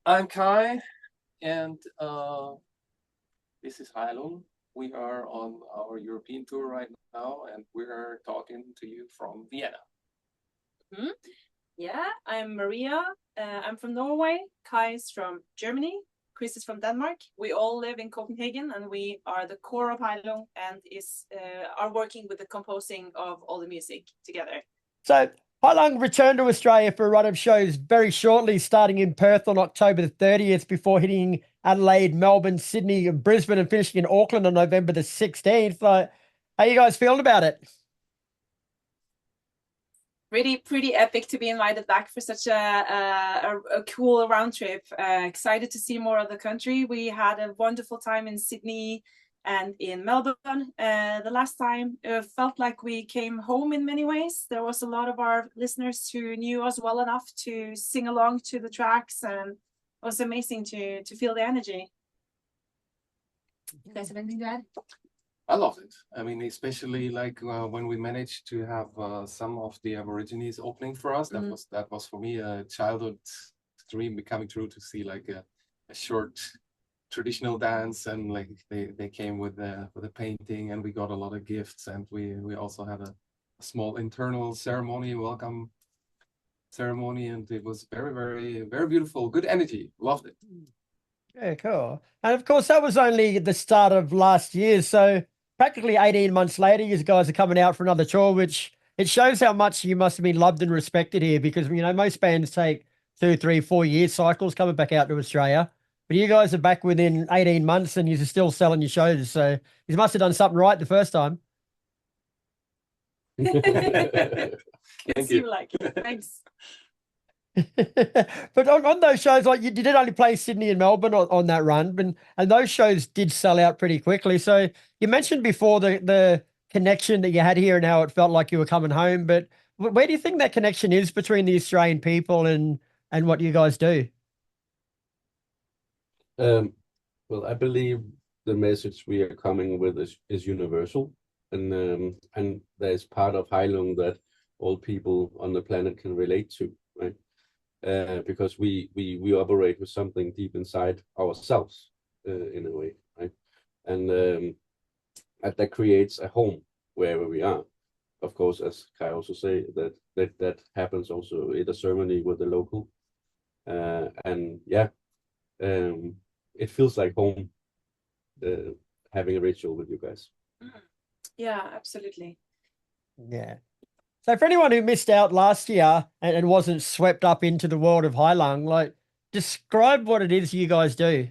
I'm Kai, and this is Heilung. We are on our European tour right now, and we are talking to you from Vienna. Mm-hmm. Yeah, I'm Maria. I'm from Norway. Kai is from Germany. Chris is from Denmark. We all live in Copenhagen, and we are the core of Heilung and are working with the composing of all the music together. So Heilung returned to Australia for a run of shows very shortly, starting in Perth on October the 30th before hitting Adelaide, Melbourne, Sydney, and Brisbane, and finishing in Auckland on November the 16th. How you guys feeling about it? Pretty epic to be invited back for such a cool round trip. Excited to see more of the country. We had a wonderful time in Sydney and in Melbourne. The last time felt like we came home in many ways. There was a lot of our listeners who knew us well enough to sing along to the tracks, and it was amazing to feel the energy. You guys have anything to add? I love it. I mean, especially like when we managed to have some of the Aborigines opening for us. That was for me a childhood dream becoming true, to see like a short traditional dance, and like they came with a painting, and we got a lot of gifts, and we also had a small internal ceremony, welcome ceremony, and it was very beautiful. Good energy. Loved it. Yeah, cool. And of course, that was only the start of last year. So practically 18 months later, you guys are coming out for another tour, which it shows how much you must have been loved and respected here, because, you know, most bands take 2, 3, 4 year cycles coming back out to Australia. But you guys are back within 18 months and you're still selling your shows. So you must have done something right the first time. Thank you. Like, thanks. But on those shows, like you did only play Sydney and Melbourne on that run, and those shows did sell out pretty quickly. So you mentioned before the connection that you had here and how it felt like you were coming home. But where do you think that connection is between the Australian people and what you guys do? Well, I believe the message we are coming with is universal, and there's part of Heilung that all people on the planet can relate to, right? Because we operate with something deep inside ourselves, in a way, right? And that creates a home wherever we are. Of course, as Kai also say, that happens also in a ceremony with the local, and yeah, it feels like home, having a ritual with you guys. Yeah, absolutely. Yeah. So for anyone who missed out last year and wasn't swept up into the world of Heilung, like, describe what it is you guys do.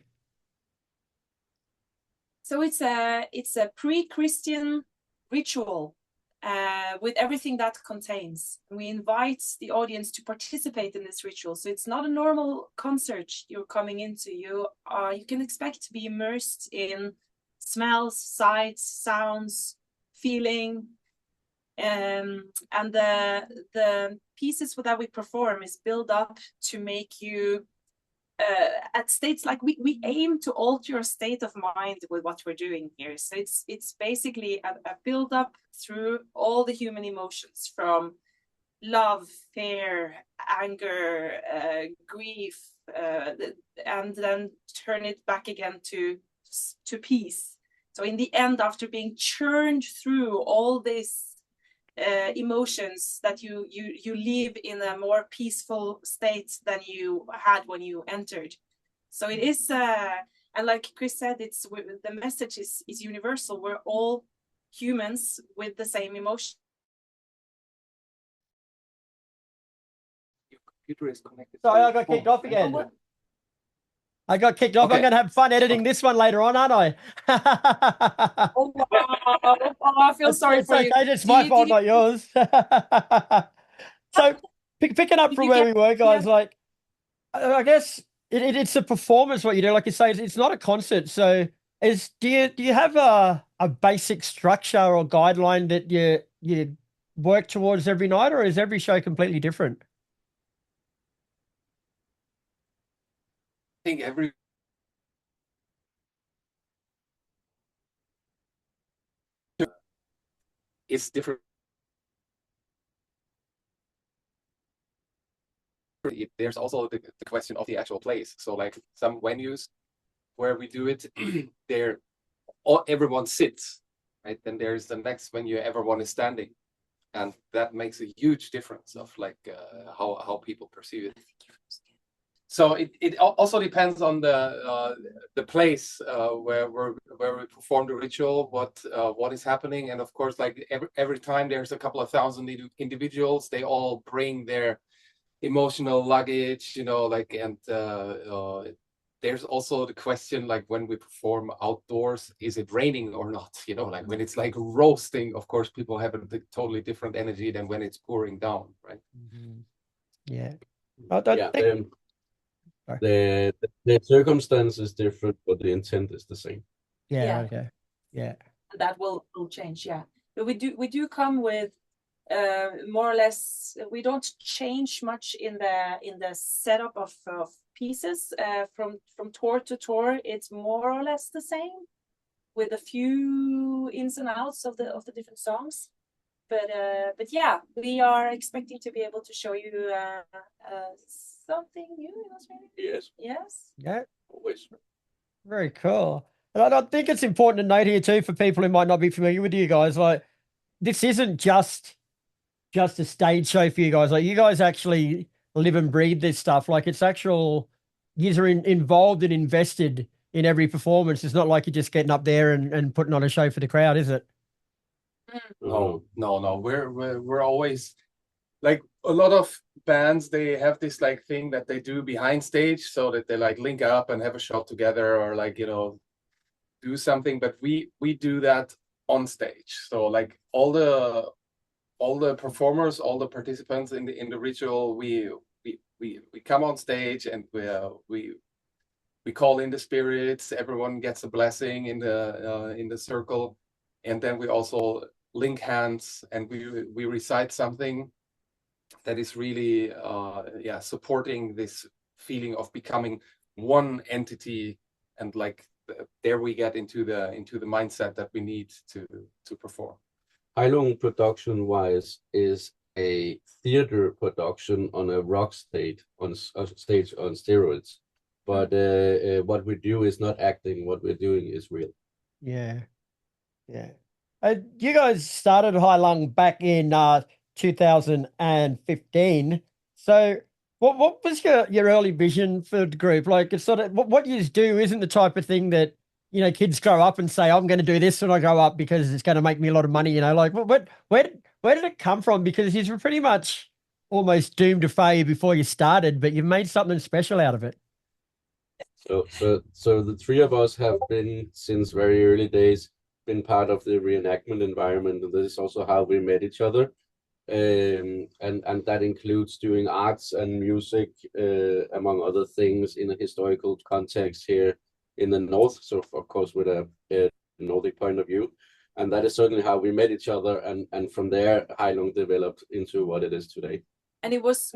So it's a pre-Christian ritual with everything that contains. We invite the audience to participate in this ritual. So it's not a normal concert you're coming into. You can expect to be immersed in smells, sights, sounds, feeling. And the pieces that we perform is built up to make you at states like we aim to alter your state of mind with what we're doing here. So it's basically a build up through all the human emotions, from love, fear, anger, grief, and then turn it back again to peace. So in the end, after being churned through all this emotions, that you live in a more peaceful state than you had when you entered. So it is and like Chris said, it's the message is universal. We're all humans with the same emotion. Your computer is connected. Sorry, I got kicked off again. I got kicked off. Okay. I'm going to have fun editing this one later on, aren't I? Oh, I feel sorry for you. It's my fault, not yours. So picking up from where we were, guys, like, I guess it's a performance, what you do. Like you say, it's not a concert. So do you have a basic structure or guideline that you work towards every night, or is every show completely different? I think every it's different. there's also the question of the actual place. So like some venues where we do it, everyone sits, right? Then there's the next venue, everyone is standing, and that makes a huge difference of like how people perceive it. So it also depends on the place where we perform the ritual, what is happening, and of course, like every time there's a couple of thousand individuals, they all bring their emotional luggage, like, and there's also the question, like when we perform outdoors, is it raining or not? Like when it's like roasting, of course, people have a totally different energy than when it's pouring down, right? Mm-hmm. Yeah. The circumstance is different, but the intent is the same. Yeah. Okay. Yeah. That will change. Yeah, but we do come with more or less. We don't change much in the setup of pieces from tour to tour. It's more or less the same, with a few ins and outs of the different songs. But yeah, we are expecting to be able to show you something new in Australia. Yes. Yes. Yeah. Always. Very cool. And I think it's important to note here too, for people who might not be familiar with you guys, like this isn't just a stage show for you guys. Like you guys actually live and breathe this stuff. Like it's actual, you are involved and invested in every performance. It's not like you're just getting up there and putting on a show for the crowd, is it? No. We're always, like, a lot of bands, they have this like thing that they do behind stage, so that they like link up and have a shot together, or like do something, but we do that on stage. So like all the performers, all the participants in the ritual, we come on stage, and we call in the spirits. Everyone gets a blessing in the circle, and then we also link hands, and we recite something that is really supporting this feeling of becoming one entity, and like there we get into the mindset that we need to perform. Heilung production wise is a theater production on a rock stage on steroids, but what we do is not acting. What we're doing is real. Yeah. You guys started Heilung back in 2015. So what was your early vision for the group? Like it's sort of what you do isn't the type of thing that kids grow up and say, I'm going to do this when I grow up because it's going to make me a lot of money. Like where did it come from? Because you were pretty much almost doomed to failure before you started, but you've made something special out of it. So the three of us have been, since very early days, been part of the reenactment environment, and this is also how we met each other. And that includes doing arts and music, among other things, in a historical context here in the north. So of course with a Nordic point of view, and that is certainly how we met each other. And from there, Heilung developed into what it is today. And it was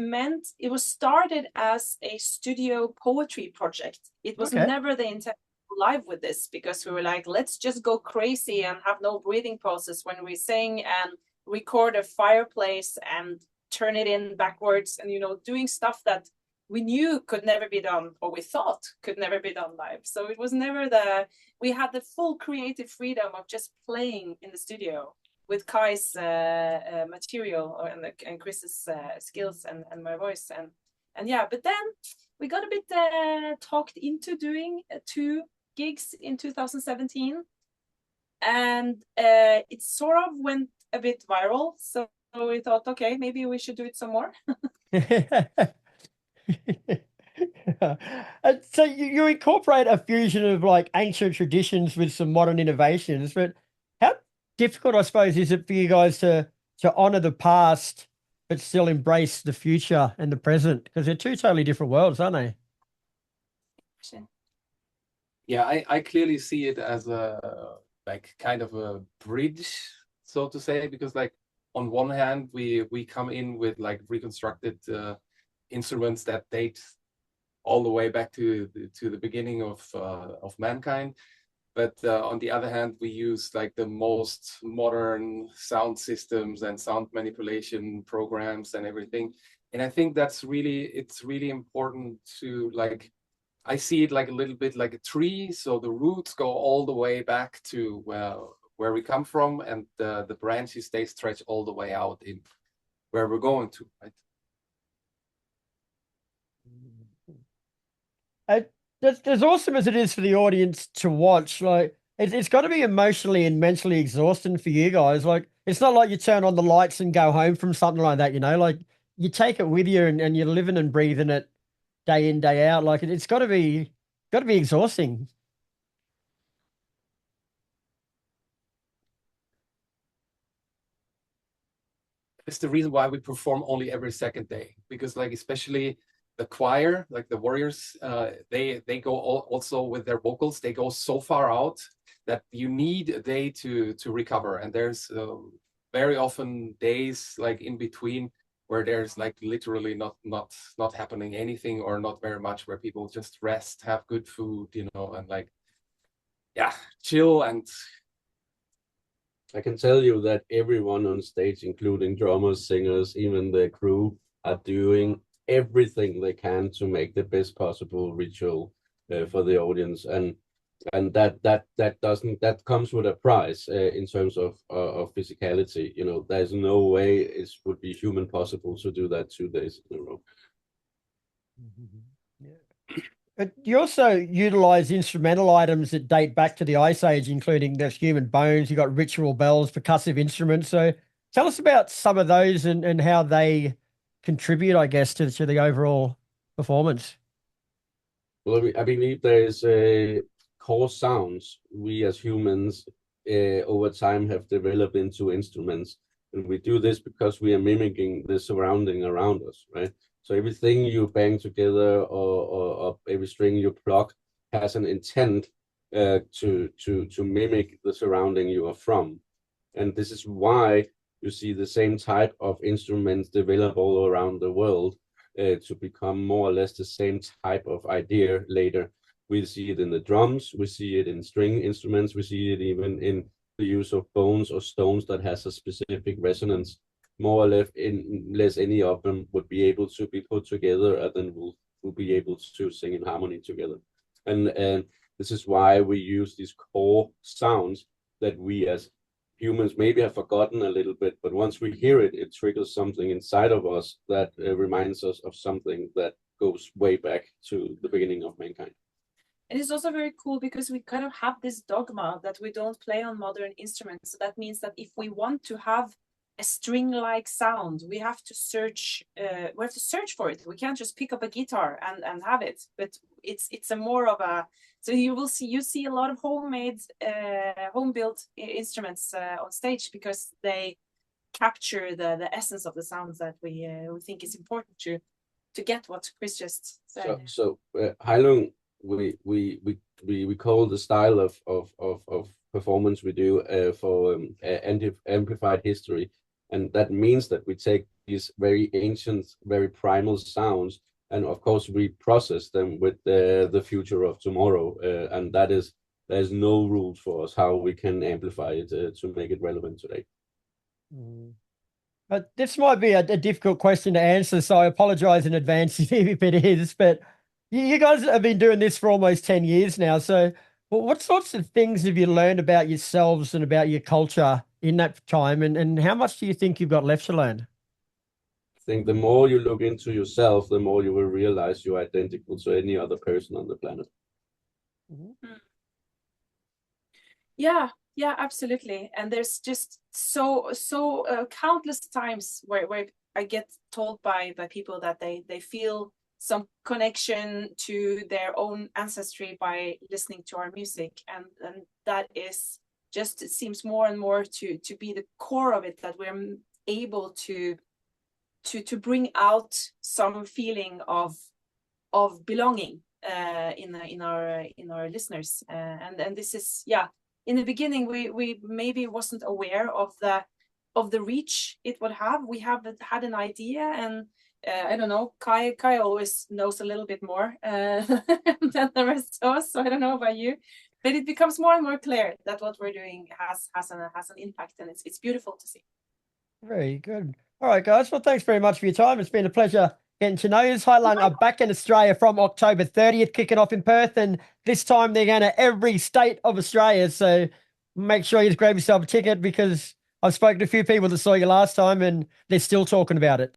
started as a studio poetry project. It was never the intent to go live with this, because we were like, let's just go crazy and have no breathing process when we sing, and record a fireplace and turn it in backwards, and doing stuff that we knew could never be done, or we thought could never be done live. So it was never we had the full creative freedom of just playing in the studio with Kai's material and Chris's skills and my voice, and yeah. But then we got a bit talked into doing 2 gigs in 2017, and it sort of went a bit viral. So we thought, okay, maybe we should do it some more. So you incorporate a fusion of like ancient traditions with some modern innovations, but how difficult, I suppose, is it for you guys to honor the past but still embrace the future and the present? Because they're two totally different worlds, aren't they? Yeah, I clearly see it as a like kind of a bridge, so to say, because like on one hand we come in with like reconstructed instruments that date all the way back to the beginning of mankind, But on the other hand, we use like the most modern sound systems and sound manipulation programs and everything. And I think it's really important to like, I see it like a little bit like a tree. So the roots go all the way back to where we come from, and the branches, they stretch all the way out in where we're going to, right? As awesome as it is for the audience to watch, like it's got to be emotionally and mentally exhausting for you guys. Like it's not like you turn on the lights and go home from something like that, you know, like you take it with you and you're living and breathing it day in, day out. Like it's got to be exhausting. It's the reason why we perform only every second day, because like especially the choir, like the warriors, they go also with their vocals, they go so far out that you need a day to recover. And there's very often days like in between where there's like literally not happening anything, or not very much, where people just rest, have good food, you know, and like, yeah, chill. And I can tell you that everyone on stage, including drummers, singers, even the crew, are doing everything they can to make the best possible ritual for the audience, and that comes with a price in terms of physicality. You know, there's no way it would be human possible to do that 2 days in a row. Yeah. But you also utilize instrumental items that date back to the Ice Age, including the human bones. You got ritual bells, percussive instruments. So tell us about some of those and how they contribute, I guess, to the overall performance. Well, I believe there is core sounds we as humans over time have developed into instruments. And we do this because we are mimicking the surrounding around us, right? So everything you bang together or every string you pluck has an intent to mimic the surrounding you are from. And this is why you see the same type of instruments develop all around the world to become more or less the same type of idea later. We see it in the drums, we see it in string instruments, we see it even in the use of bones or stones that has a specific resonance. More or less any of them would be able to be put together, and then we'll be able to sing in harmony together. And this is why we use these core sounds that we as humans maybe have forgotten a little bit, but once we hear it, it triggers something inside of us that reminds us of something that goes way back to the beginning of mankind. And it's also very cool because we kind of have this dogma that we don't play on modern instruments. So that means that if we want to have a string-like sound, we have to search. We have to search for it. We can't just pick up a guitar and have it. But it's a more of a. So you see a lot of homemade, home-built instruments on stage, because they capture the essence of the sounds that we think is important to get what Chris just said. So Heilung, we call the style of performance we do for amplified history, and that means that we take these very ancient, very primal sounds, and of course we process them with the future of tomorrow, and there's no rules for us how we can amplify it to make it relevant today. But this might be a difficult question to answer, so I apologize in advance if it is. But you guys have been doing this for almost 10 years now. So what sorts of things have you learned about yourselves and about your culture in that time? And how much do you think you've got left to learn? I think the more you look into yourself, the more you will realize you're identical to any other person on the planet. Yeah, absolutely. And there's just so countless times where I get told by people that they feel some connection to their own ancestry by listening to our music, and that is just, it seems more and more to be the core of it, that we're able to bring out some feeling of belonging in our listeners, and this is, yeah. In the beginning, we maybe wasn't aware of the reach it would have. We have had an idea, and I don't know, Kai always knows a little bit more than the rest of us. So I don't know about you, But it becomes more and more clear that what we're doing has an impact, and it's beautiful to see. Very good. All right, guys. Well, thanks very much for your time. It's been a pleasure getting to know you. Heilung are back in Australia from October 30th, kicking off in Perth, and this time they're going to every state of Australia. So make sure you grab yourself a ticket, because I've spoken to a few people that saw you last time and they're still talking about it.